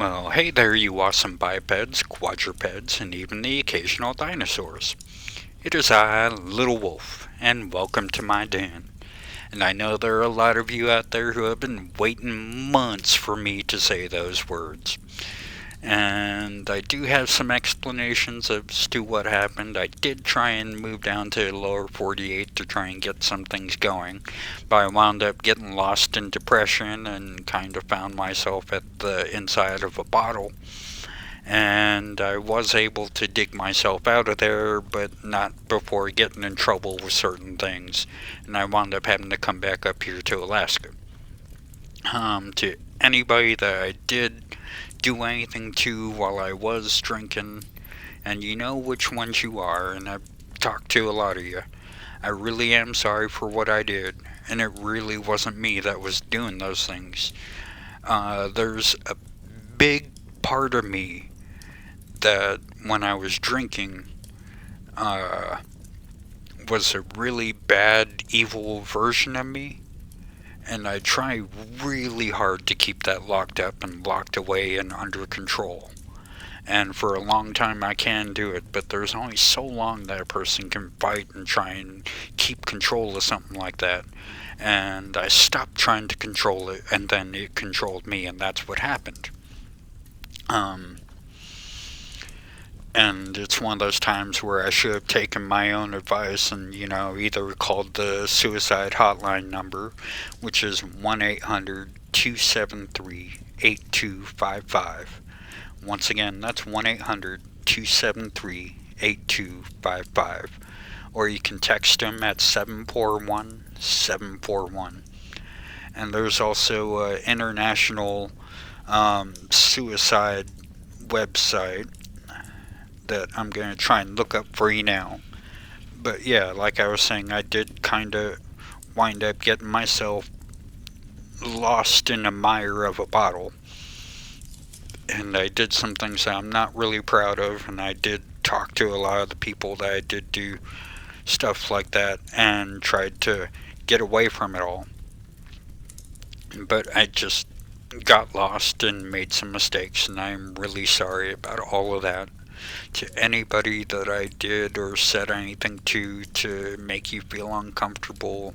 Well, hey there, you awesome bipeds, quadrupeds, and even the occasional dinosaurs. It is I, Little Wolf, and welcome to my den. And I know there are a lot of you out there who have been waiting months for me to say those words. And I do have some explanations as to what happened. I did try and move down to lower 48 to try and get some things going, but I wound up getting lost in depression and kind of found myself at the inside of a bottle. And I was able to dig myself out of there, but not before getting in trouble with certain things. And I wound up having to come back up here to Alaska. To anybody that I did do anything to while I was drinking, and you know which ones you are, and I've talked to a lot of you. I really am sorry for what I did, and it really wasn't me that was doing those things. There's a big part of me that when I was drinking uh, was a really bad, evil version of me. And I try really hard to keep that locked up and locked away and under control. And for a long time I can do it, but there's only so long that a person can fight and try and keep control of something like that. And I stopped trying to control it, and then it controlled me, and that's what happened. Um, and it's one of those times where I should have taken my own advice and, either called the suicide hotline number, which is 1-800-273-8255. Once again, that's 1-800-273-8255. Or you can text them at 741-741. And there's also an international suicide website that I'm going to try and look up for you now. But yeah, like I was saying, I did kind of wind up getting myself lost in a mire of a bottle. And I did some things that I'm not really proud of, and I did talk to a lot of the people that I did do stuff like that and tried to get away from it all. But I just got lost and made some mistakes, and I'm really sorry about all of that. To anybody that I did or said anything to make you feel uncomfortable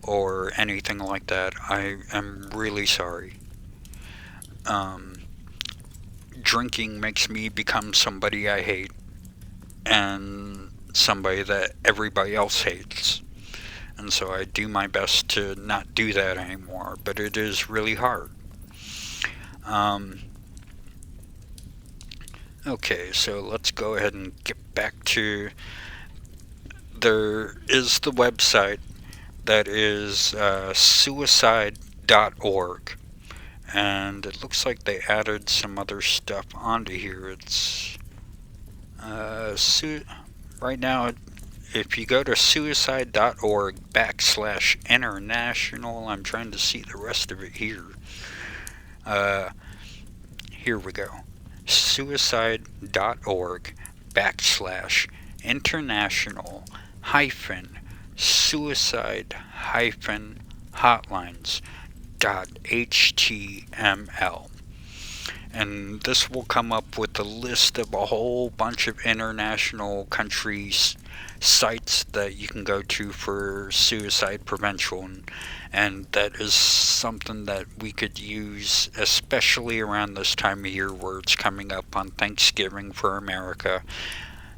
or anything like that, I am really sorry. Um, Drinking makes me become somebody I hate and somebody that everybody else hates. And so I do my best to not do that anymore, but it is really hard. Um, Okay, so let's go ahead and get back to. There is the website that is suicide.org, and it looks like they added some other stuff onto here. It's right now. If you go to suicide.org/international, I'm trying to see the rest of it here. Uh, Here we go. Suicide.org/international hyphen suicide hyphen hotlines.html. And this will come up with a list of a whole bunch of international countries sites that you can go to for suicide prevention, and that is something that we could use especially around this time of year where it's coming up on Thanksgiving for America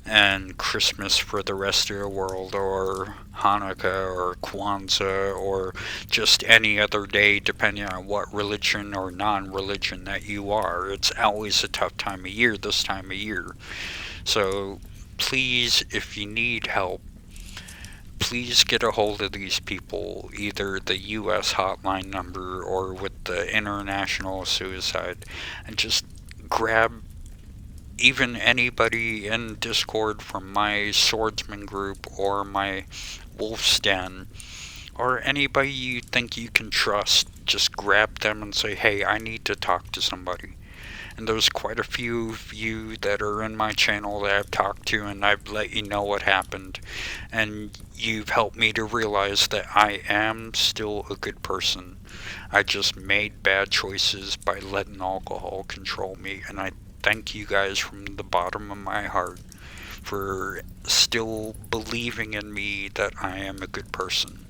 and Christmas for the rest of the world, or Hanukkah or Kwanzaa, or just any other day depending on what religion or non-religion that you are. It's always a tough time of year this time of year. So please, if you need help, please get a hold of these people, either the U.S. hotline number or with the International Suicide, and just grab even anybody in Discord from my swordsman group or my wolf's den, or anybody you think you can trust. Just grab them and say, hey, I need to talk to somebody. And there's quite a few of you that are in my channel that I've talked to, and I've let you know what happened. And you've helped me to realize that I am still a good person. I just made bad choices by letting alcohol control me, and I thank you guys from the bottom of my heart for still believing in me that I am a good person.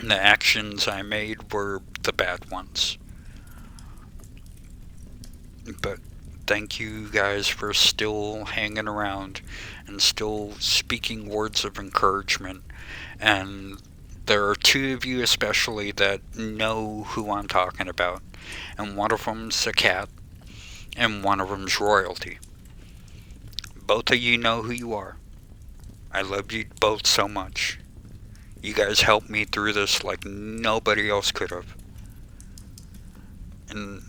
And the actions I made were the bad ones. But thank you guys for still hanging around and still speaking words of encouragement. And there are two of you especially that know who I'm talking about. And one of them's a cat, and one of them's royalty. Both of you know who you are. I love you both so much. You guys helped me through this like nobody else could have. And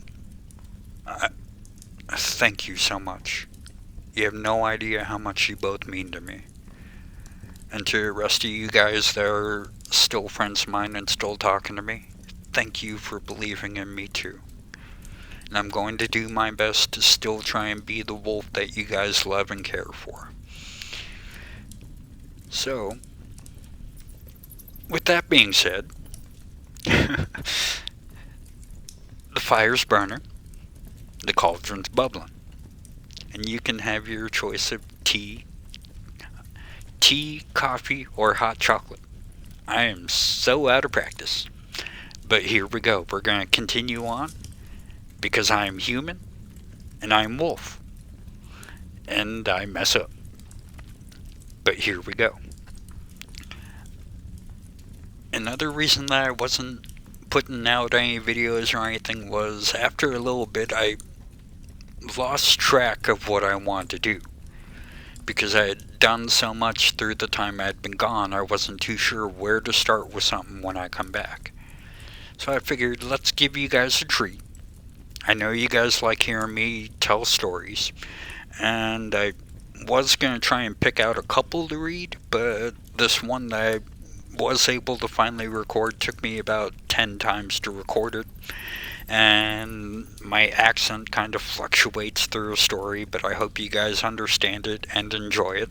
I thank you so much. You have no idea how much you both mean to me. And to the rest of you guys that are still friends of mine and still talking to me, thank you for believing in me too. And I'm going to do my best to still try and be the wolf that you guys love and care for. So, with that being said, the fire's burning, the cauldron's bubbling, and you can have your choice of tea, coffee, or hot chocolate. I am so out of practice. But here we go. We're going to continue on because I am human and I'm wolf. And I mess up. But here we go. Another reason that I wasn't putting out any videos or anything was after a little bit I lost track of what I wanted to do. Because I had done so much through the time I had been gone, I wasn't too sure where to start with something when I come back. So I figured, let's give you guys a treat. I know you guys like hearing me tell stories, and I was going to try and pick out a couple to read, but this one that I was able to finally record took me about 10 times to record it. And my accent kind of fluctuates through a story, but I hope you guys understand it and enjoy it.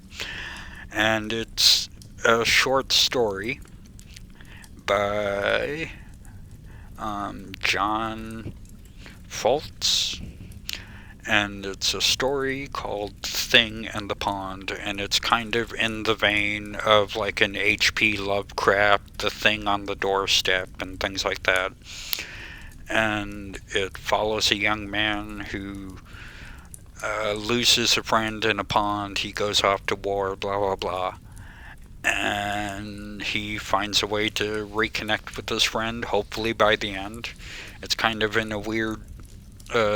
And it's a short story by John Fultz, and it's a story called Thing and the Pond, and it's kind of in the vein of like an H.P. Lovecraft, The Thing on the Doorstep, and things like that. And it follows a young man who loses a friend in a pond. He goes off to war, blah blah blah, and he finds a way to reconnect with his friend, hopefully by the end. It's kind of in a weird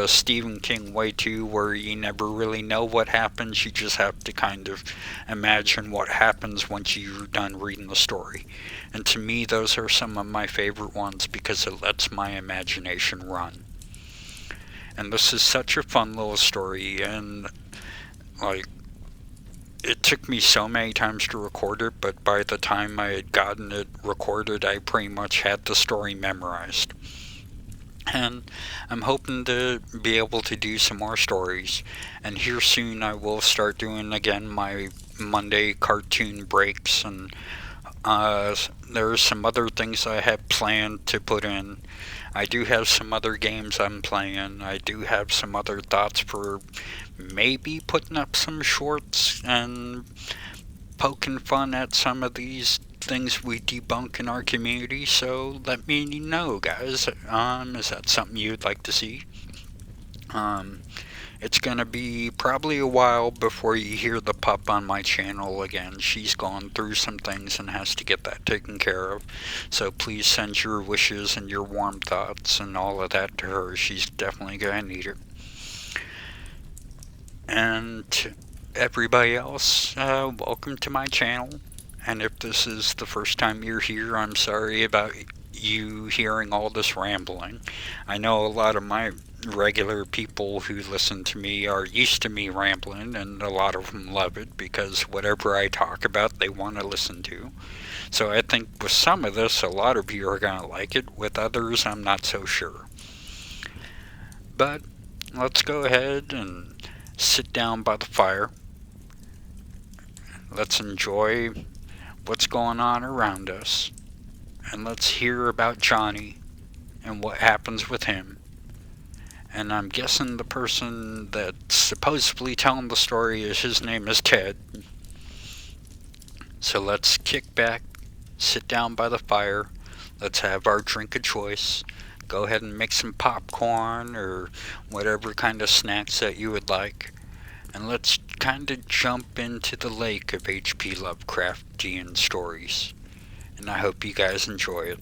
Stephen King way too, where you never really know what happens. You just have to kind of imagine what happens once you're done reading the story. And to me, those are some of my favorite ones because it lets my imagination run. And this is such a fun little story, and like, it took me so many times to record it, but by the time I had gotten it recorded, I pretty much had the story memorized. And I'm hoping to be able to do some more stories. And here soon I will start doing again my Monday cartoon breaks. And there's some other things I have planned to put in. I do have some other games I'm playing. I do have some other thoughts for maybe putting up some shorts and poking fun at some of these things we debunk in our community, so let me know, guys. Is that something you'd like to see? It's gonna be probably a while before you hear the pup on my channel again. She's gone through some things and has to get that taken care of, so please send your wishes and your warm thoughts and all of that to her. She's definitely gonna need it. And to everybody else, welcome to my channel. And if this is the first time you're here, I'm sorry about you hearing all this rambling. I know a lot of my regular people who listen to me are used to me rambling, and a lot of them love it because whatever I talk about, they want to listen to. So I think with some of this, a lot of you are going to like it. With others, I'm not so sure. But let's go ahead and sit down by the fire. Let's enjoy what's going on around us. And let's hear about Johnny and what happens with him. And I'm guessing the person that's supposedly telling the story is his name is Ted. So let's kick back, sit down by the fire, let's have our drink of choice. Go ahead and make some popcorn or whatever kind of snacks that you would like. And let's kind of jump into the lake of H.P. Lovecraftian stories. And I hope you guys enjoy it.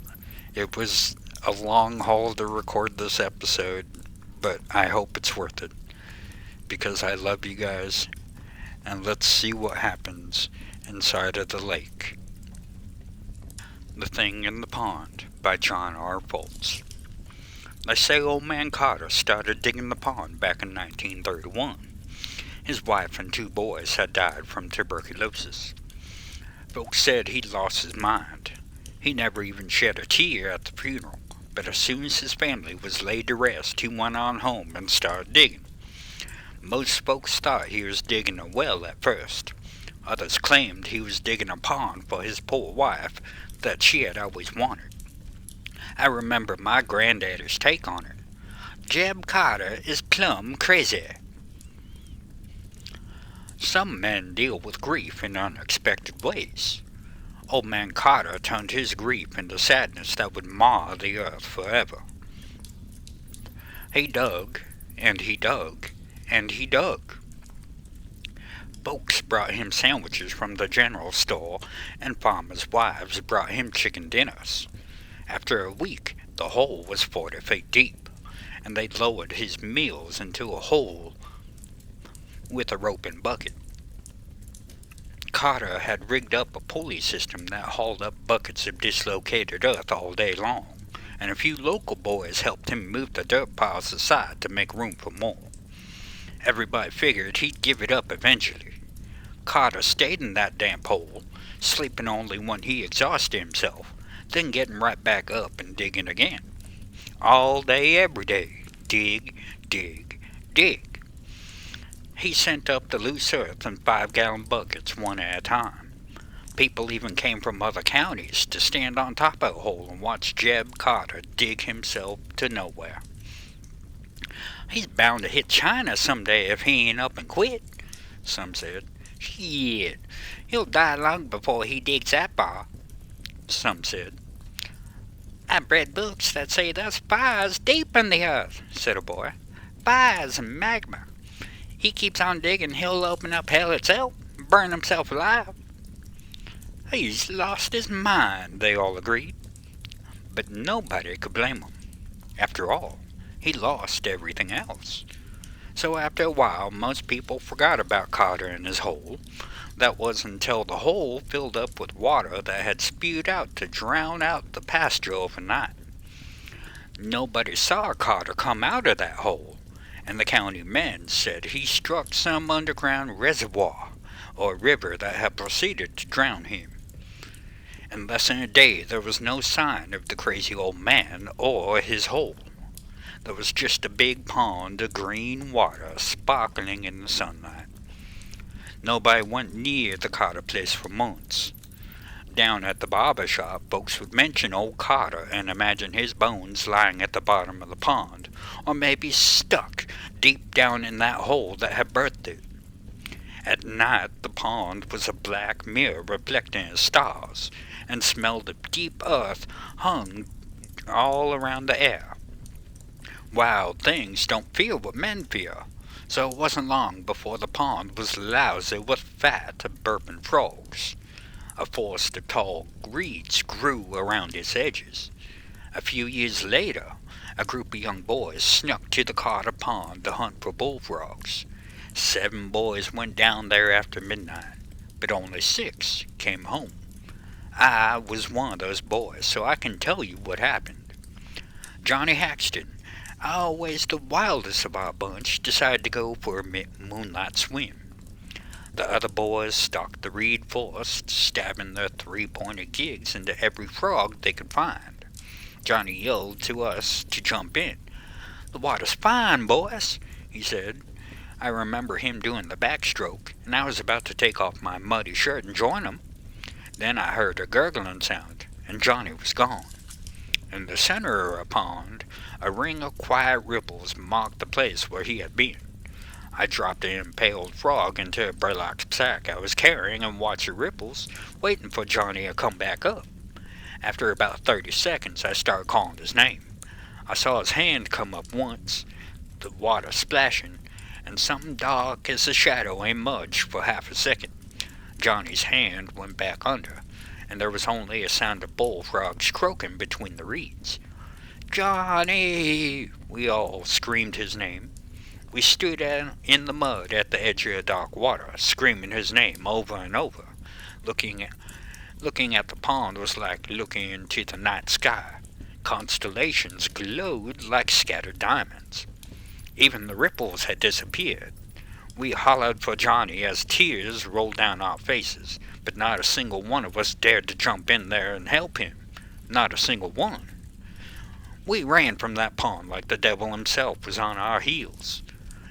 It was a long haul to record this episode, but I hope it's worth it. Because I love you guys. And let's see what happens inside of the lake. The Thing in the Pond by John R. Volz. They say old man Carter started digging the pond back in 1931. His wife and 2 boys had died from tuberculosis. Folks said he'd lost his mind. He never even shed a tear at the funeral, but as soon as his family was laid to rest, he went on home and started digging. Most folks thought he was digging a well at first. Others claimed he was digging a pond for his poor wife that she had always wanted. I remember my granddaddy's take on it. Jeb Carter is plumb crazy. Some men deal with grief in unexpected ways. Old man Carter turned his grief into sadness that would mar the earth forever. He dug, and he dug, and he dug. Folks brought him sandwiches from the general store, and farmers' wives brought him chicken dinners. After a week, the hole was 40 feet deep, and they lowered his meals into a hole with a rope and bucket. Carter had rigged up a pulley system that hauled up buckets of dislocated earth all day long, and a few local boys helped him move the dirt piles aside to make room for more. Everybody figured he'd give it up eventually. Carter stayed in that damp hole, sleeping only when he exhausted himself, then getting right back up and digging again. All day, every day. Dig, dig, dig. He sent up the loose earth in 5-gallon buckets one at a time. People even came from other counties to stand on top of the hole and watch Jeb Carter dig himself to nowhere. He's bound to hit China someday if he ain't up and quit, some said. Shit, he'll die long before he digs that far, some said. I've read books that say there's fires deep in the earth, said a boy. Fires and magma. He keeps on digging, he'll open up hell itself, burn himself alive. He's lost his mind, they all agreed. But nobody could blame him. After all, he lost everything else. So after a while, most people forgot about Carter and his hole. That was until the hole filled up with water that had spewed out to drown out the pasture overnight. Nobody saw Carter come out of that hole, and the county men said he struck some underground reservoir or river that had proceeded to drown him. In less than a day, there was no sign of the crazy old man or his hole. There was just a big pond of green water sparkling in the sunlight. Nobody went near the Carter place for months. Down at the barber shop, folks would mention old Carter and imagine his bones lying at the bottom of the pond, or maybe stuck deep down in that hole that had birthed it. At night, the pond was a black mirror reflecting the stars, and smelled of deep earth hung all around the air. Wild things don't fear what men fear, so it wasn't long before the pond was lousy with fat of burping frogs. A forest of tall reeds grew around its edges. A few years later, a group of young boys snuck to the Carter Pond to hunt for bullfrogs. 7 boys went down there after midnight, but only 6 came home. I was one of those boys, so I can tell you what happened. Johnny Haxton, always the wildest of our bunch, decided to go for a moonlight swim. The other boys stalked the reed forest, stabbing their 3-pointed jigs into every frog they could find. Johnny yelled to us to jump in. "The water's fine, boys. he said. I remember him doing the backstroke, and I was about to take off my muddy shirt and join him. Then I heard a gurgling sound, and Johnny was gone. In the center of a pond, a ring of quiet ripples marked the place where he had been. I dropped the impaled frog into a burlap sack I was carrying and watched the ripples, waiting for Johnny to come back up. After about 30 seconds, I started calling his name. I saw his hand come up once, the water splashing, and something dark as a shadow emerged for half a second. Johnny's hand went back under, and there was only a sound of bullfrogs croaking between the reeds. "Johnny!" We all screamed his name. We stood in the mud at the edge of the dark water, screaming his name over and over. Looking at the pond was like looking into the night sky. Constellations glowed like scattered diamonds. Even the ripples had disappeared. We hollered for Johnny as tears rolled down our faces, but not a single one of us dared to jump in there and help him. Not a single one. We ran from that pond like the devil himself was on our heels.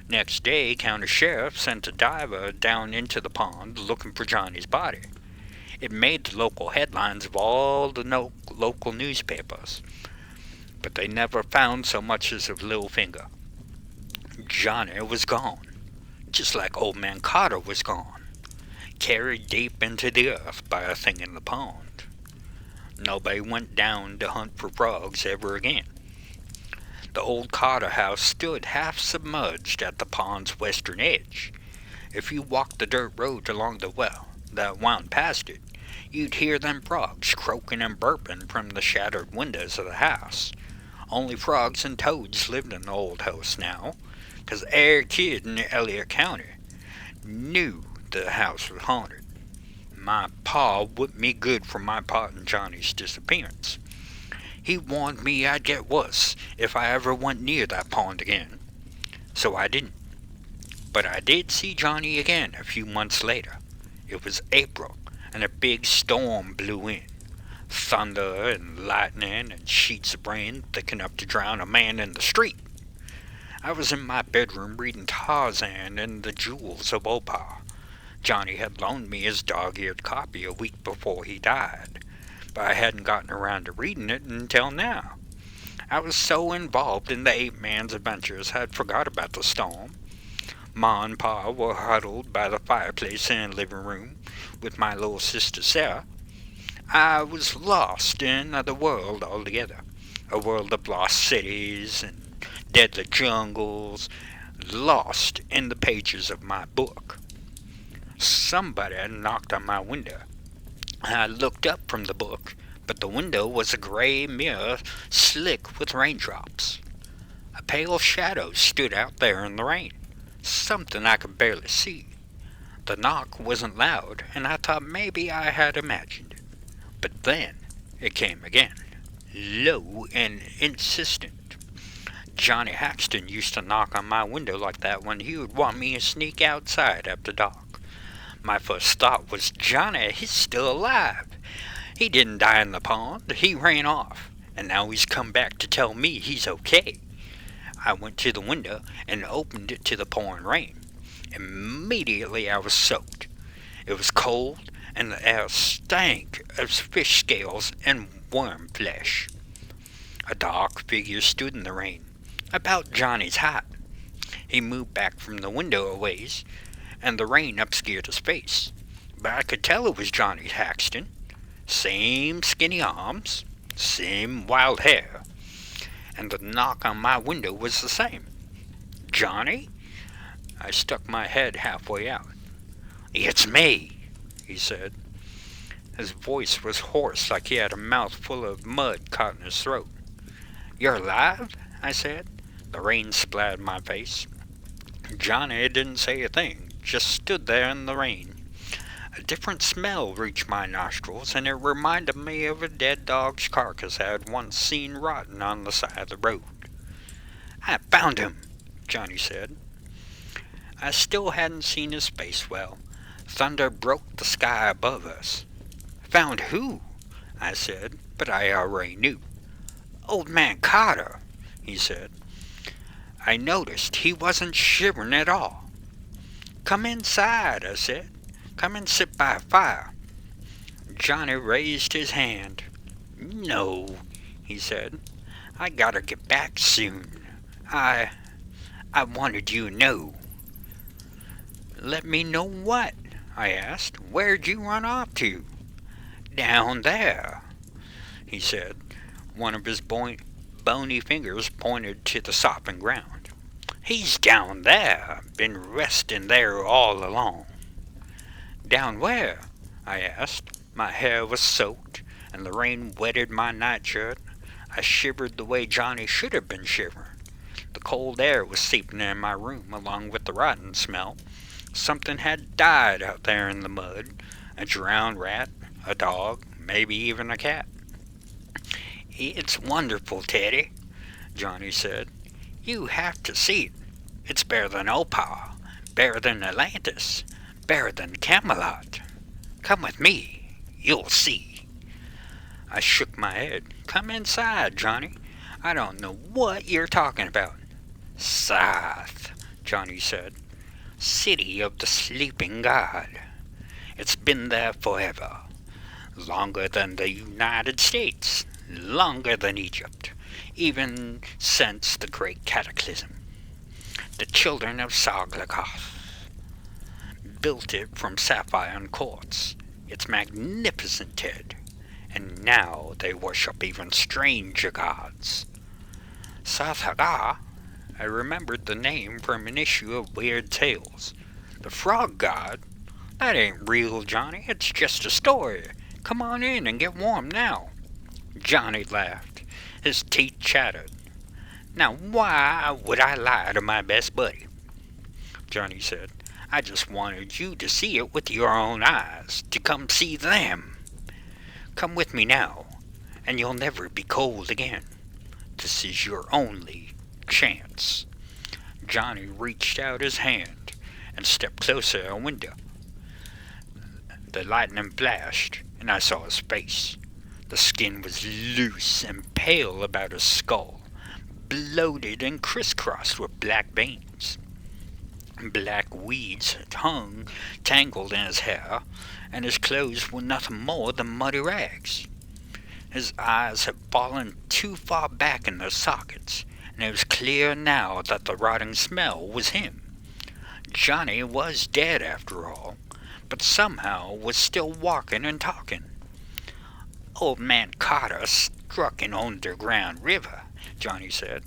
Next day, county sheriff sent a diver down into the pond looking for Johnny's body. It made the local headlines of all the local newspapers, but they never found so much as a little finger. Johnny was gone, just like old man Carter was gone, carried deep into the earth by a thing in the pond. Nobody went down to hunt for frogs ever again. The old Carter house stood half submerged at the pond's western edge. If you walked the dirt road along the well that wound past it, you'd hear them frogs croaking and burping from the shattered windows of the house. Only frogs and toads lived in the old house now, 'cause every kid in Elliott County knew the house was haunted. My pa whipped me good for my part in Johnny's disappearance. He warned me I'd get worse if I ever went near that pond again. So I didn't. But I did see Johnny again a few months later. It was April, and a big storm blew in. Thunder and lightning and sheets of rain thick enough to drown a man in the street. I was in my bedroom reading Tarzan and the Jewels of Opal. Johnny had loaned me his dog-eared copy a week before he died, but I hadn't gotten around to reading it until now. I was so involved in the ape-man's adventures I'd forgot about the storm. Ma and Pa were huddled by the fireplace in the living room with my little sister Sarah. I was lost in another world altogether, a world of lost cities and deadly jungles, lost in the pages of my book. Somebody knocked on my window. I looked up from the book, but the window was a gray mirror slick with raindrops. A pale shadow stood out there in the rain, something I could barely see. The knock wasn't loud, and I thought maybe I had imagined it. But then it came again, low and insistent. Johnny Haxton used to knock on my window like that when he would want me to sneak outside after dark. My first thought was, Johnny, he's still alive. He didn't die in the pond. He ran off, and now he's come back to tell me he's okay. I went to the window and opened it to the pouring rain. Immediately I was soaked. It was cold, and the air stank of fish scales and worm flesh. A dark figure stood in the rain, about Johnny's height. He moved back from the window a ways, and the rain obscured his face. But I could tell it was Johnny Haxton. Same skinny arms, same wild hair, and the knock on my window was the same. "Johnny?" I stuck my head halfway out. "It's me," he said. His voice was hoarse, like he had a mouthful of mud caught in his throat. "You're alive?" I said. The rain splattered my face. Johnny didn't say a thing, just stood there in the rain. A different smell reached my nostrils, and it reminded me of a dead dog's carcass I had once seen rotting on the side of the road. "I found him," Johnny said. I still hadn't seen his face well. Thunder broke the sky above us. "Found who?" I said, but I already knew. "Old man Carter," he said. I noticed he wasn't shivering at all. "Come inside," I said. "Come and sit by a fire." Johnny raised his hand. "No," he said. "I gotta get back soon. I wanted you to know." "Let me know what?" I asked. "Where'd you run off to?" "Down there," he said. One of his bony fingers pointed to the sopping ground. "He's down there. Been resting there all along." "Down where?" I asked. My hair was soaked, and the rain wetted my nightshirt. I shivered the way Johnny should have been shivering. The cold air was seeping in my room along with the rotten smell. Something had died out there in the mud. A drowned rat, a dog, maybe even a cat. "It's wonderful, Teddy," Johnny said. "You have to see it. It's better than Opal, better than Atlantis, better than Camelot. Come with me. You'll see." I shook my head. "Come inside, Johnny. I don't know what you're talking about." "South," Johnny said. "City of the sleeping god. It's been there forever. Longer than the United States. Longer than Egypt. Even since the great cataclysm. The children of Sarglagoth built it from sapphire and quartz. It's magnificent, Ted. And now they worship even stranger gods." "Sarglagoth?" I remembered the name from an issue of Weird Tales. "The frog god? That ain't real, Johnny. It's just a story. Come on in and get warm now." Johnny laughed. His teeth chattered. "Now why would I lie to my best buddy?" Johnny said. "I just wanted you to see it with your own eyes, to come see them. Come with me now, and you'll never be cold again. This is your only chance." Johnny reached out his hand and stepped closer to a window. The lightning flashed, and I saw his face. The skin was loose and pale about his skull, bloated and crisscrossed with black veins. Black weeds hung tangled in his hair, and his clothes were nothing more than muddy rags. His eyes had fallen too far back in their sockets, and it was clear now that the rotting smell was him. Johnny was dead after all, but somehow was still walking and talking. "Old man Carter struck an underground river," Johnny said.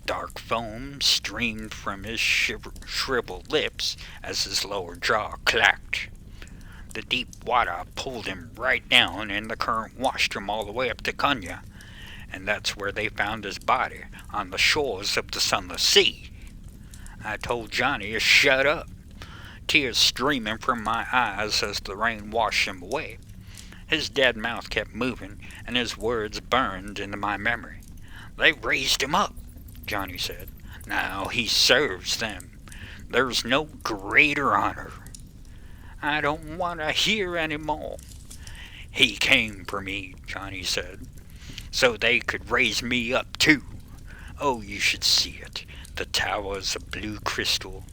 Dark foam streamed from his shriveled lips as his lower jaw clacked. The deep water pulled him right down, and the current washed him all the way up to Kunya, and that's where they found his body, on the shores of the Sunless Sea. I told Johnny to shut up, tears streaming from my eyes as the rain washed him away. His dead mouth kept moving, and his words burned into my memory. "They raised him up," Johnny said. "Now he serves them. There's no greater honor." "I don't want to hear any more." "He came for me," Johnny said, "so they could raise me up too. Oh, you should see it. The towers of blue crystal,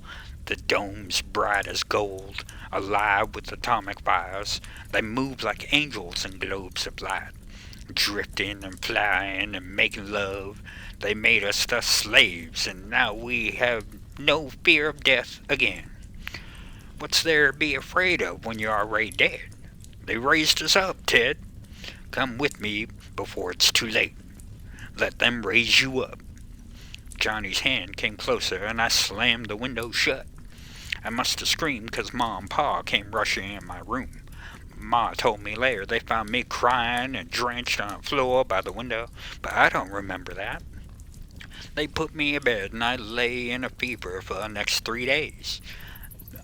the domes bright as gold, alive with atomic fires. They move like angels in globes of light, drifting and flying and making love. They made us the slaves, and now we have no fear of death again. What's there to be afraid of when you're already dead? They raised us up, Ted. Come with me before it's too late. Let them raise you up." Johnny's hand came closer, and I slammed the window shut. I must have screamed because Ma and Pa came rushing in my room. Ma told me later they found me crying and drenched on the floor by the window, but I don't remember that. They put me in bed, and I lay in a fever for the next 3 days.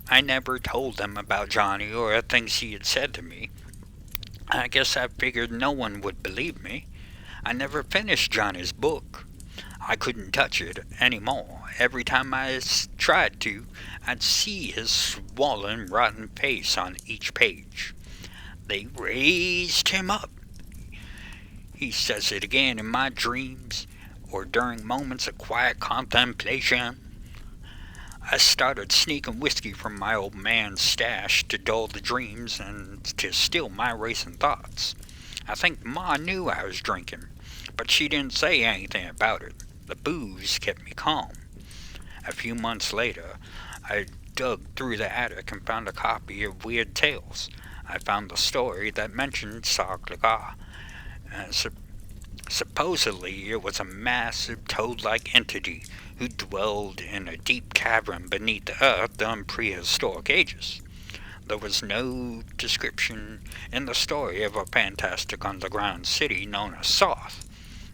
I never told them about Johnny or the things he had said to me. I guess I figured no one would believe me. I never finished Johnny's book. I couldn't touch it anymore. Every time I tried to, I'd see his swollen, rotten face on each page. They raised him up. He says it again in my dreams, or during moments of quiet contemplation. I started sneaking whiskey from my old man's stash to dull the dreams and to still my racing thoughts. I think Ma knew I was drinking, but she didn't say anything about it. The booze kept me calm. A few months later, I dug through the attic and found a copy of Weird Tales. I found the story that mentioned Sarklaga. Supposedly, it was a massive toad-like entity who dwelled in a deep cavern beneath the earth during prehistoric ages. There was no description in the story of a fantastic underground city known as Soth,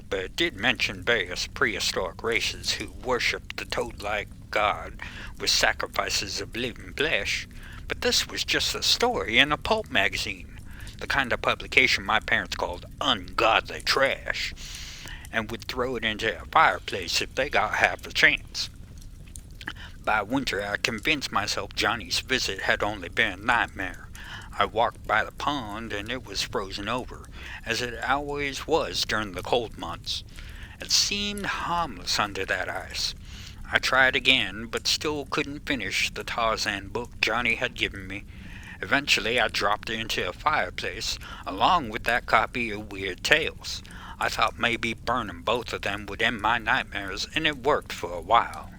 but it did mention various prehistoric races who worshipped the toad-like god with sacrifices of living flesh. But this was just a story in a pulp magazine, the kind of publication my parents called ungodly trash, and would throw it into a fireplace if they got half a chance. By winter, I convinced myself Johnny's visit had only been a nightmare. I walked by the pond and it was frozen over, as it always was during the cold months. It seemed harmless under that ice. I tried again, but still couldn't finish the Tarzan book Johnny had given me. Eventually, I dropped it into a fireplace, along with that copy of Weird Tales. I thought maybe burning both of them would end my nightmares, and it worked for a while.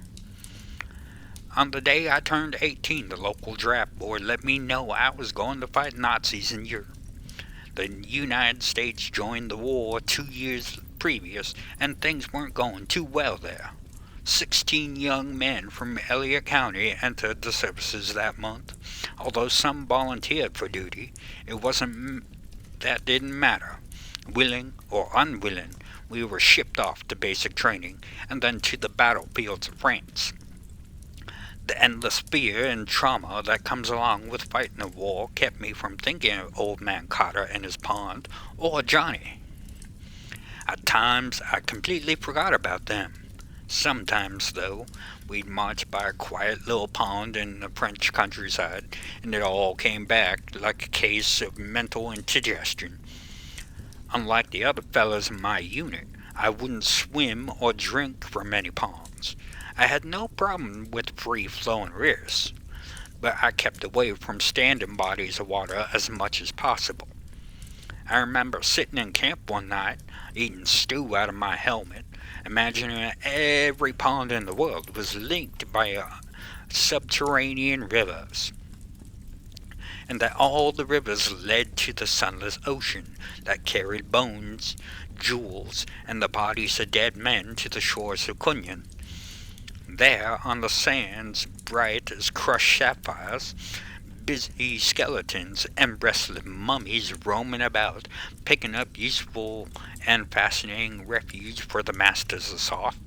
On the day I turned 18, the local draft board let me know I was going to fight Nazis in Europe. The United States joined the war 2 years previous, and things weren't going too well there. 16 young men from Elliott County entered the services that month. Although some volunteered for duty, that didn't matter. Willing or unwilling, we were shipped off to basic training and then to the battlefields of France. The endless fear and trauma that comes along with fighting a war kept me from thinking of Old Man Carter and his pond, or Johnny. At times, I completely forgot about them. Sometimes, though, we'd march by a quiet little pond in the French countryside, and it all came back like a case of mental indigestion. Unlike the other fellas in my unit, I wouldn't swim or drink from any ponds. I had no problem with free-flowing rivers, but I kept away from standing bodies of water as much as possible. I remember sitting in camp one night, eating stew out of my helmet, imagining that every pond in the world was linked by subterranean rivers, and that all the rivers led to the sunless ocean that carried bones, jewels, and the bodies of dead men to the shores of Cunyon. There, on the sands, bright as crushed sapphires, busy skeletons and restless mummies roaming about, picking up useful and fascinating refuge for the masters of Soth.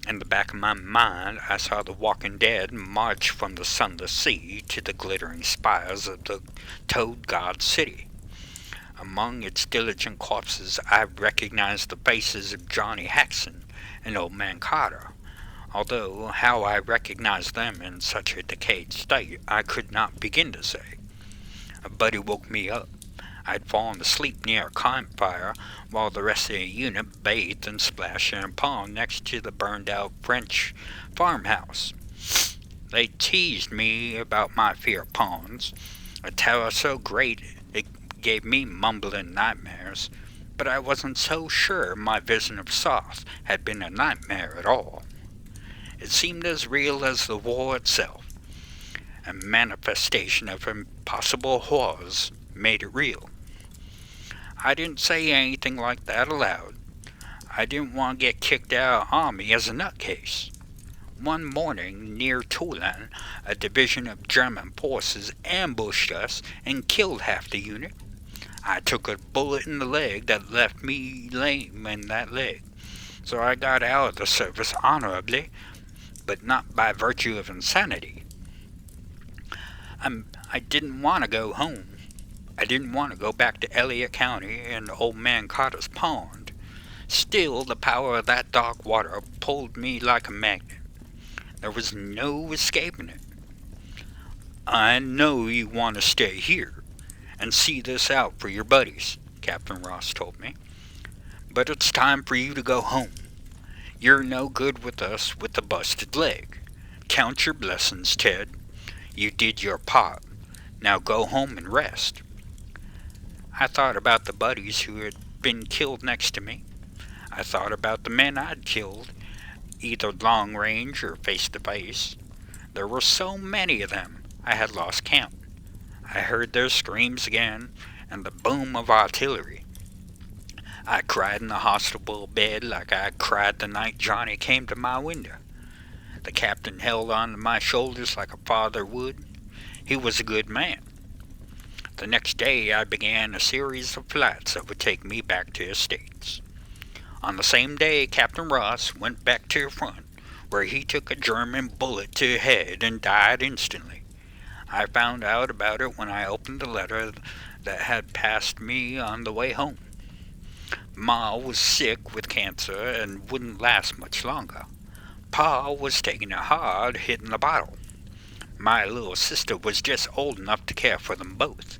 In the back of my mind, I saw the walking dead march from the sunless sea to the glittering spires of the Toad God City. Among its diligent corpses, I recognized the faces of Johnny Haxon and Old Man Carter. Although how I recognized them in such a decayed state, I could not begin to say. A buddy woke me up. I'd fallen asleep near a campfire while the rest of the unit bathed and splashed in a pond next to the burned-out French farmhouse. They teased me about my fear of ponds, a terror so great it gave me mumbling nightmares, but I wasn't so sure my vision of Soth had been a nightmare at all. It seemed as real as the war itself. A manifestation of impossible horrors made it real. I didn't say anything like that aloud. I didn't want to get kicked out of the army as a nutcase. One morning, near Toulon, a division of German forces ambushed us and killed half the unit. I took a bullet in the leg that left me lame in that leg, so I got out of the service honorably, but not by virtue of insanity. I didn't want to go home. I didn't want to go back to Elliott County and Old Man Carter's pond. Still, the power of that dark water pulled me like a magnet. There was no escaping it. I know you want to stay here and see this out for your buddies, Captain Ross told me, but it's time for you to go home. You're no good with us with a busted leg. Count your blessings, Ted. You did your part. Now go home and rest. I thought about the buddies who had been killed next to me. I thought about the men I'd killed, either long range or face to face. There were so many of them, I had lost count. I heard their screams again and the boom of artillery. I cried in the hospital bed like I cried the night Johnny came to my window. The captain held on to my shoulders like a father would. He was a good man. The next day I began a series of flights that would take me back to the States. On the same day, Captain Ross went back to the front, where he took a German bullet to the head and died instantly. I found out about it when I opened the letter that had passed me on the way home. Ma was sick with cancer and wouldn't last much longer. Pa was taking it hard, hitting the bottle. My little sister was just old enough to care for them both.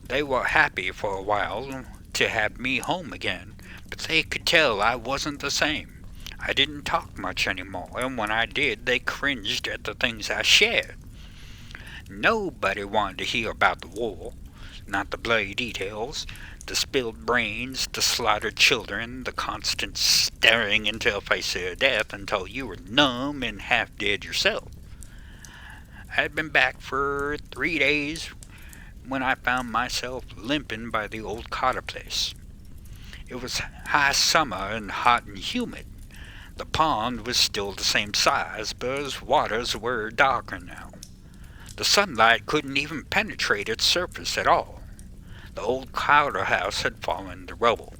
They were happy for a while to have me home again, but they could tell I wasn't the same. I didn't talk much anymore, and when I did, they cringed at the things I shared. Nobody wanted to hear about the war, not the bloody details, the spilled brains, the slaughtered children, the constant staring into the face of death until you were numb and half dead yourself. I had been back for 3 days when I found myself limping by the old Carter place. It was high summer and hot and humid. The pond was still the same size, but its waters were darker now. The sunlight couldn't even penetrate its surface at all. The old Carter house had fallen to rubble,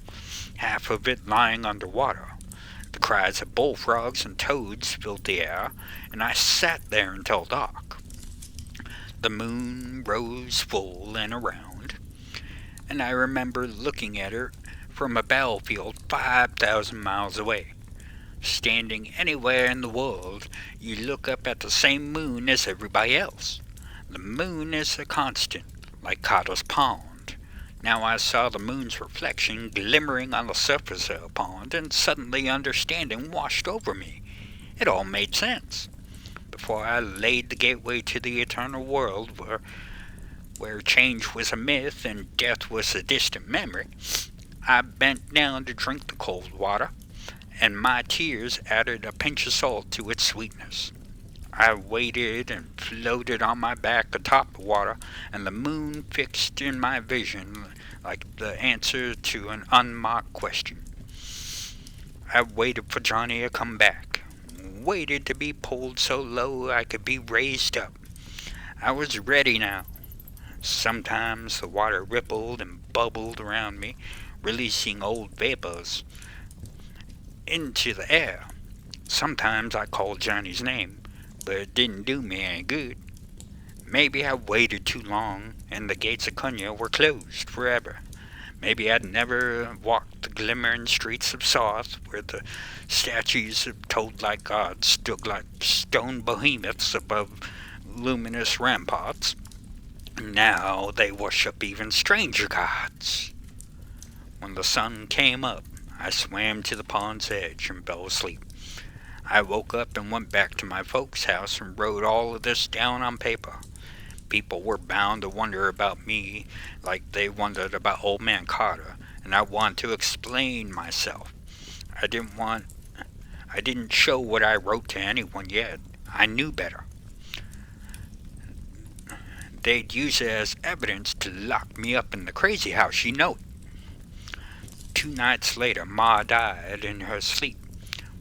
half of it lying under water. The cries of bullfrogs and toads filled the air, and I sat there until dark. The moon rose full and around, and I remember looking at her from a battlefield 5,000 miles away. Standing anywhere in the world, you look up at the same moon as everybody else. The moon is a constant, like Carter's pond. Now I saw the moon's reflection glimmering on the surface of the pond, and suddenly understanding washed over me. It all made sense. Before I laid the gateway to the eternal world where change was a myth and death was a distant memory, I bent down to drink the cold water, and my tears added a pinch of salt to its sweetness. I waited and floated on my back atop the water, and the moon fixed in my vision like the answer to an unmarked question. I waited for Johnny to come back, waited to be pulled so low I could be raised up. I was ready now. Sometimes the water rippled and bubbled around me, releasing old vapors into the air. Sometimes I called Johnny's name, but it didn't do me any good. Maybe I waited too long, and the gates of Cunha were closed forever. Maybe I'd never walked the glimmering streets of Sarth, where the statues of toad-like gods stood like stone behemoths above luminous ramparts. Now they worship even stranger gods. When the sun came up, I swam to the pond's edge and fell asleep. I woke up and went back to my folks' house and wrote all of this down on paper. People were bound to wonder about me like they wondered about old man Carter, and I wanted to explain myself. I didn't show what I wrote to anyone yet. I knew better. They'd use it as evidence to lock me up in the crazy house, you know it. 2 nights later, Ma died in her sleep.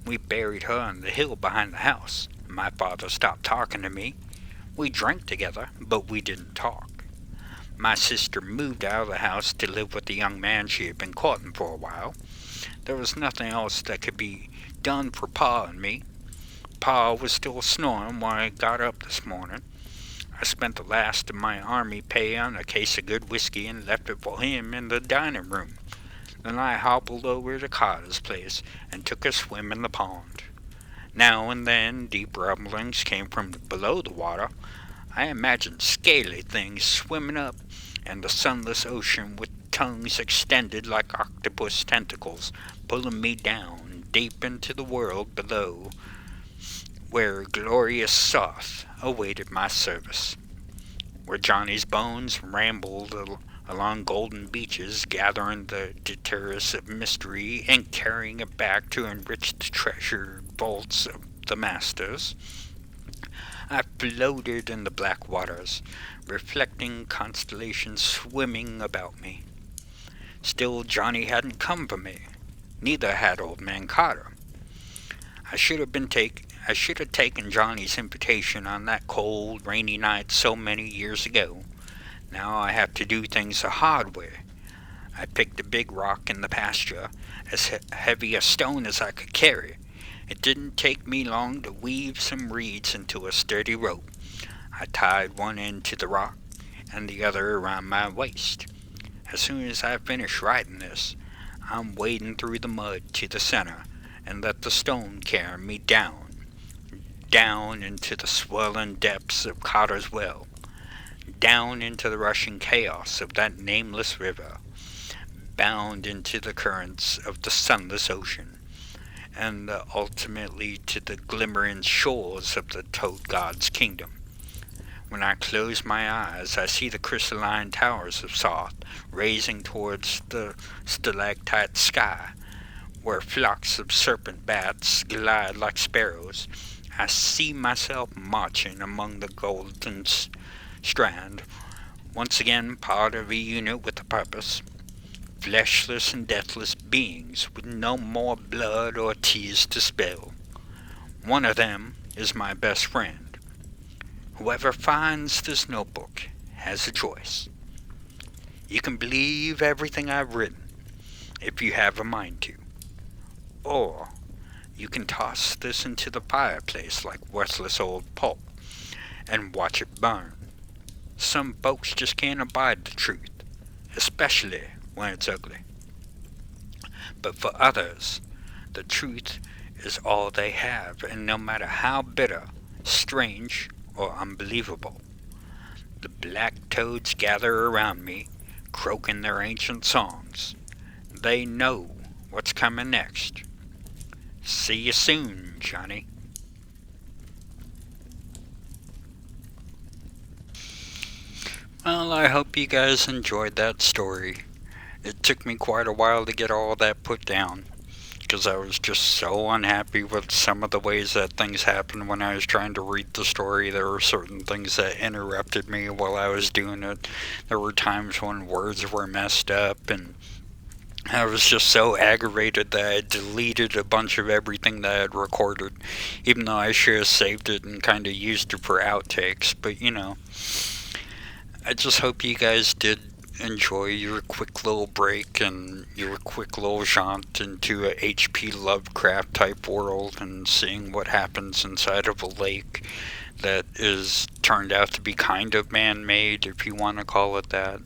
We buried her on the hill behind the house. My father stopped talking to me. We drank together, but we didn't talk. My sister moved out of the house to live with the young man she had been courting for a while. There was nothing else that could be done for Pa and me. Pa was still snoring when I got up this morning. I spent the last of my army pay on a case of good whiskey and left it for him in the dining room. Then I hobbled over to Carter's place and took a swim in the pond. Now and then deep rumblings came from below the water. I imagined scaly things swimming up, and the sunless ocean with tongues extended like octopus tentacles, pulling me down deep into the world below, where glorious Soth awaited my service, where Johnny's bones rambled along golden beaches, gathering the detritus of mystery and carrying it back to enrich the treasure vaults of the masters. I floated in the black waters, reflecting constellations swimming about me. Still, Johnny hadn't come for me. Neither had old man Carter. I should have taken Johnny's invitation on that cold, rainy night so many years ago. Now I have to do things the hard way. I picked a big rock in the pasture, as heavy a stone as I could carry. It didn't take me long to weave some reeds into a sturdy rope. I tied one end to the rock and the other around my waist. As soon as I finish writing this, I'm wading through the mud to the center and let the stone carry me down into the swirling depths of Carter's Well, down into the rushing chaos of that nameless river, bound into the currents of the sunless ocean, and ultimately to the glimmering shores of the Toad God's kingdom. When I close my eyes, I see the crystalline towers of Soth raising towards the stalactite sky, where flocks of serpent bats glide like sparrows. I see myself marching among the golden strand, once again part of a unit with a purpose. Fleshless and deathless beings with no more blood or tears to spill. One of them is my best friend. Whoever finds this notebook has a choice. You can believe everything I've written, if you have a mind to. Or you can toss this into the fireplace like worthless old pulp and watch it burn. Some folks just can't abide the truth, especially when it's ugly. But for others, the truth is all they have, and no matter how bitter, strange, or unbelievable, the black toads gather around me, croaking their ancient songs. They know what's coming next. See you soon, Johnny. Well, I hope you guys enjoyed that story. It took me quite a while to get all that put down, because I was just so unhappy with some of the ways that things happened when I was trying to read the story. There were certain things that interrupted me while I was doing it. There were times when words were messed up, and I was just so aggravated that I deleted a bunch of everything that I had recorded, even though I should have saved it and kind of used it for outtakes. But, I just hope you guys did enjoy your quick little break and your quick little jaunt into a H.P. Lovecraft type world and seeing what happens inside of a lake that is turned out to be kind of man-made, if you want to call it that.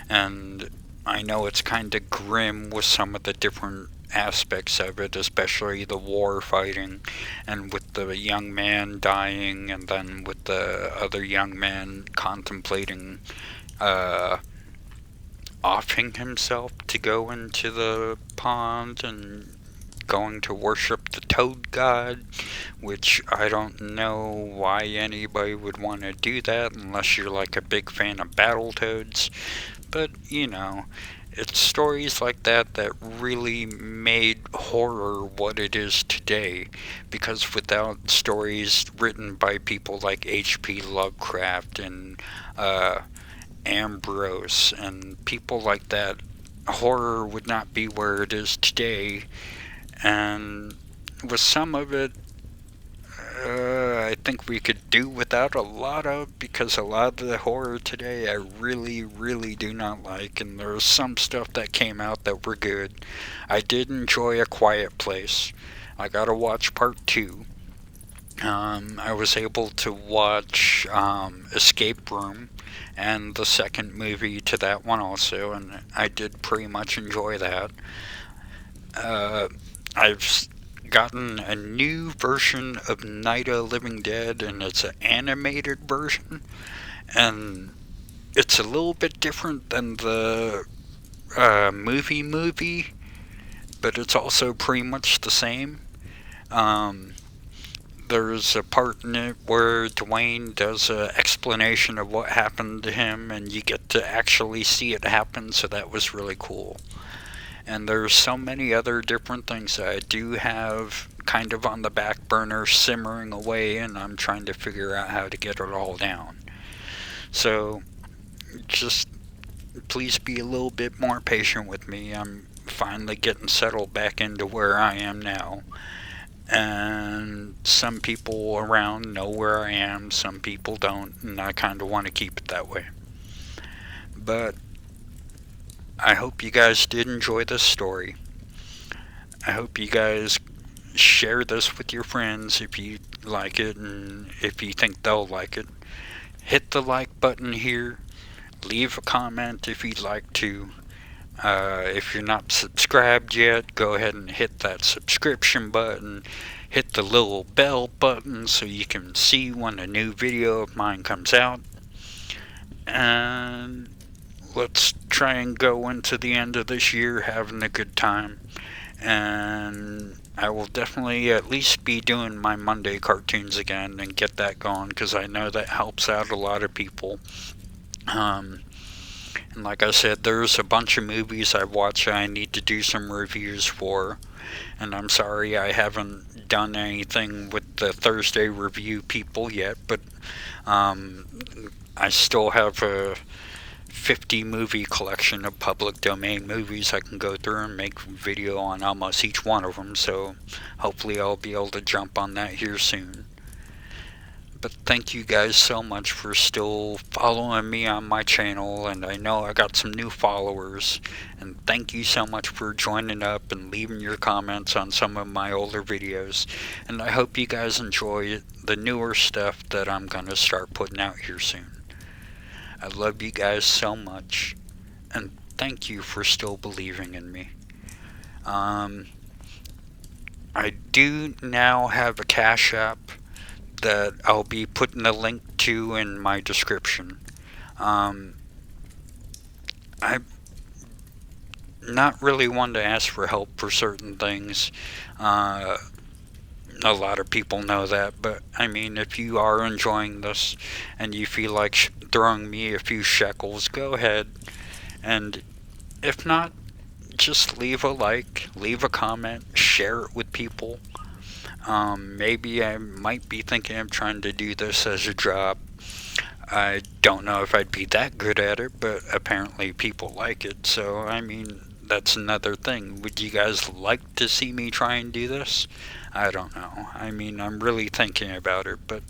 And I know it's kind of grim with some of the different aspects of it, especially the war fighting, and with the young man dying, and then with the other young man contemplating offing himself to go into the pond and going to worship the Toad God, which I don't know why anybody would want to do that unless you're like a big fan of Battletoads. But, it's stories like that that really made horror what it is today, because without stories written by people like H.P. Lovecraft and Ambrose and people like that, horror would not be where it is today. And with some of it, I think we could do without a lot of, because a lot of the horror today I really, really do not like, and there's some stuff that came out that were good. I did enjoy A Quiet Place. I gotta watch part 2. I was able to watch Escape Room and the second movie to that one also, and I did pretty much enjoy that. I've gotten a new version of Night of the Living Dead, and it's an animated version, and it's a little bit different than the movie, but it's also pretty much the same. Um, there's a part in it where Dwayne does an explanation of what happened to him, and you get to actually see it happen, so that was really cool. And there's so many other different things that I do have kind of on the back burner simmering away, and I'm trying to figure out how to get it all down. So just please be a little bit more patient with me. I'm finally getting settled back into where I am now. And some people around know where I am, some people don't, and I kind of want to keep it that way. But I hope you guys did enjoy this story. I hope you guys share this with your friends if you like it and if you think they'll like it. Hit the like button here. Leave a comment if you'd like to. If you're not subscribed yet, go ahead and hit that subscription button. Hit the little bell button so you can see when a new video of mine comes out. And let's try and go into the end of this year having a good time. And I will definitely at least be doing my Monday cartoons again and get that going because I know that helps out a lot of people. And like I said, there's a bunch of movies I've watched I need to do some reviews for. And I'm sorry I haven't done anything with the Thursday review people yet, but I still have a 50 movie collection of public domain movies I can go through and make a video on almost each one of them, so hopefully I'll be able to jump on that here soon. But thank you guys so much for still following me on my channel, and I know I got some new followers, and thank you so much for joining up and leaving your comments on some of my older videos, and I hope you guys enjoy the newer stuff that I'm going to start putting out here soon. I love you guys so much, and thank you for still believing in me. I do now have a Cash App that I'll be putting a link to in my description. I not really one to ask for help for certain things. A lot of people know that, but I mean, if you are enjoying this and you feel like throwing me a few shekels, go ahead. And if not, just leave a like, leave a comment, share it with people. Maybe I might be thinking of trying to do this as a job. I don't know if I'd be that good at it, but apparently people like it, so I mean, that's another thing. Would you guys like to see me try and do this? I don't know. I mean, I'm really thinking about it, but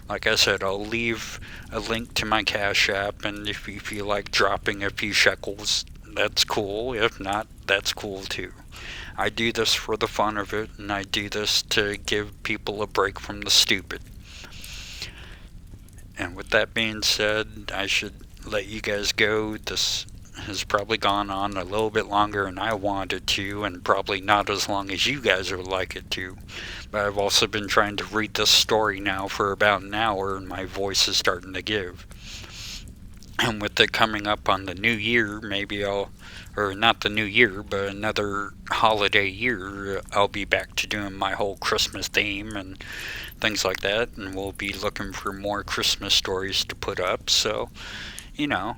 like I said, I'll leave a link to my Cash App, and if you feel like dropping a few shekels, that's cool. If not, that's cool too. I do this for the fun of it, and I do this to give people a break from the stupid. And with that being said, I should let you guys go. This has probably gone on a little bit longer than I wanted to, and probably not as long as you guys would like it to. But I've also been trying to read this story now for about an hour, and my voice is starting to give. And with it coming up on the new year, maybe I'll, or not the new year, but another holiday year, I'll be back to doing my whole Christmas theme and things like that, and we'll be looking for more Christmas stories to put up, so, you know,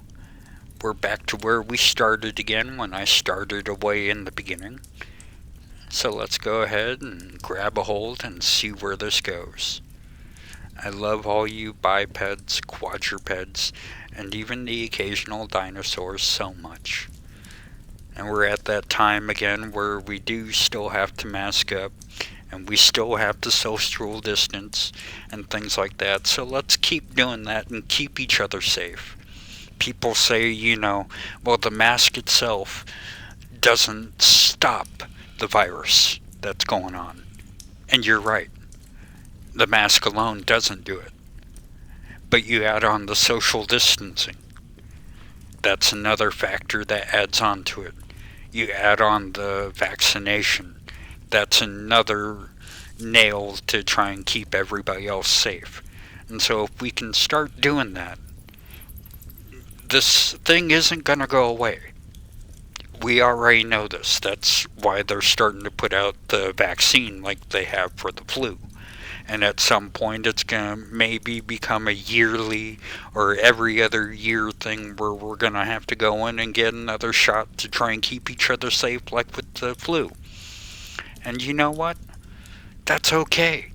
we're back to where we started again when I started away in the beginning. So let's go ahead and grab a hold and see where this goes. I love all you bipeds, quadrupeds, and even the occasional dinosaurs so much. And we're at that time again where we do still have to mask up, and we still have to social distance and things like that. So let's keep doing that and keep each other safe. People say, you know, well, the mask itself doesn't stop the virus that's going on. And you're right. The mask alone doesn't do it. But you add on the social distancing. That's another factor that adds on to it. You add on the vaccination. That's another nail to try and keep everybody else safe. And so if we can start doing that, this thing isn't going to go away. We already know this. That's why they're starting to put out the vaccine like they have for the flu. And at some point, it's going to maybe become a yearly or every other year thing where we're going to have to go in and get another shot to try and keep each other safe, like with the flu. And you know what? That's okay.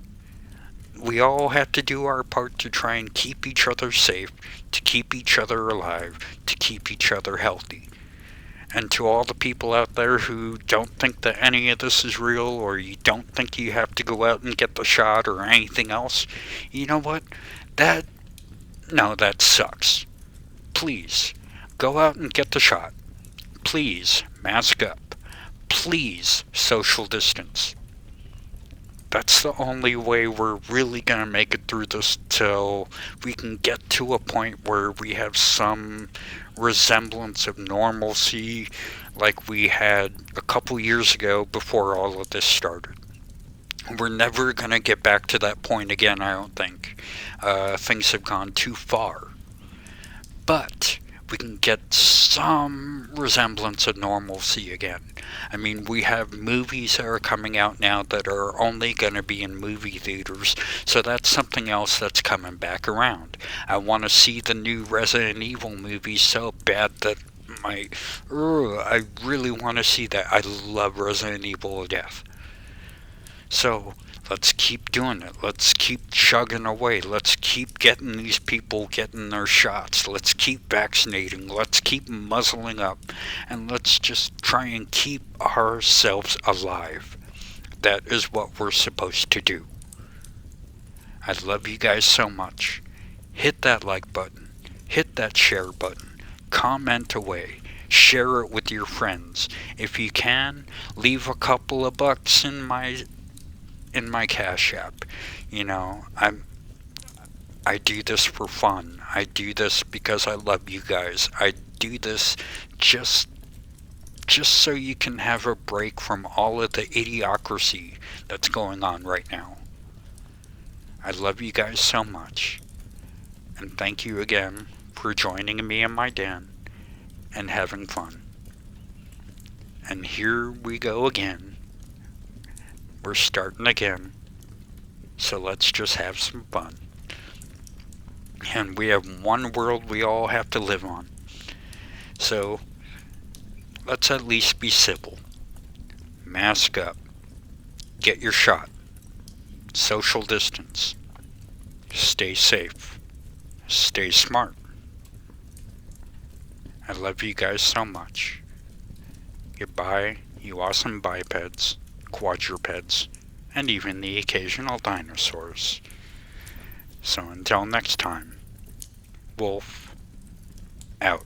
We all have to do our part to try and keep each other safe, to keep each other alive, to keep each other healthy. And to all the people out there who don't think that any of this is real, or you don't think you have to go out and get the shot or anything else, you know what? That, no, that sucks. Please, go out and get the shot. Please, mask up. Please, social distance. That's the only way we're really going to make it through this till we can get to a point where we have some resemblance of normalcy like we had a couple years ago before all of this started. We're never going to get back to that point again, I don't think. Things have gone too far. But we can get some resemblance of normalcy again. I mean, we have movies that are coming out now that are only going to be in movie theaters, so that's something else that's coming back around. I want to see the new Resident Evil movie so bad that I really want to see that. I love Resident Evil to death. So let's keep doing it. Let's keep chugging away. Let's keep getting these people getting their shots. Let's keep vaccinating. Let's keep muzzling up. And let's just try and keep ourselves alive. That is what we're supposed to do. I love you guys so much. Hit that like button. Hit that share button. Comment away. Share it with your friends. If you can, leave a couple of bucks in my Cash App. You know, I do this for fun. I do this because I love you guys. I do this just so you can have a break from all of the idiocracy that's going on right now. I love you guys so much. And thank you again for joining me in my den and having fun. And here we go again. We're starting again, so let's just have some fun. And we have one world we all have to live on. So let's at least be civil. Mask up. Get your shot. Social distance. Stay safe. Stay smart. I love you guys so much. Goodbye, you awesome bipeds, quadrupeds, and even the occasional dinosaurs. So until next time, Wolf out.